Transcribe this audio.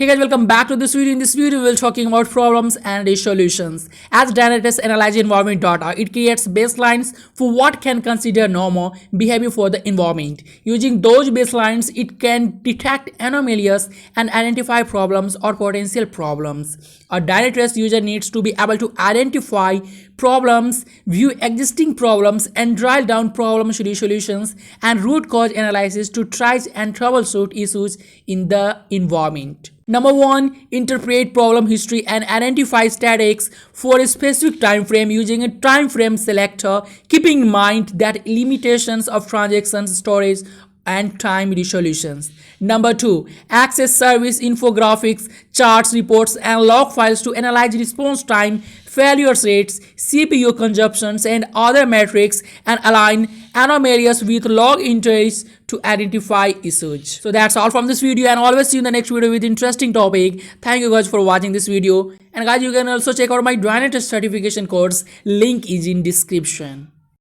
Hey guys, welcome back to this video. In this video, we'll be talking about problems and its solutions. As Dynatrace analyzes environment data, it creates baselines for what can consider normal behavior for the environment. Using those baselines, it can detect anomalies and identify problems or potential problems. A Dynatrace user needs to be able to identify problems, view existing problems, and drill down problem solutions and root cause analysis to try and troubleshoot issues in the environment. Number 1. Interpret problem history and identify statics for a specific time frame using a time frame selector, keeping in mind that limitations of transactions, storage, and time resolutions. Number 2. Access service infographics, charts, reports, and log files to analyze response time, failure rates, CPU consumptions, and other metrics, and align anomalies with log entries to identify issues. So that's all from this video, and always see you in the next video with interesting topic. Thank you guys for watching this video, and guys, you can also check out my Dynatrace certification course. Link is in description.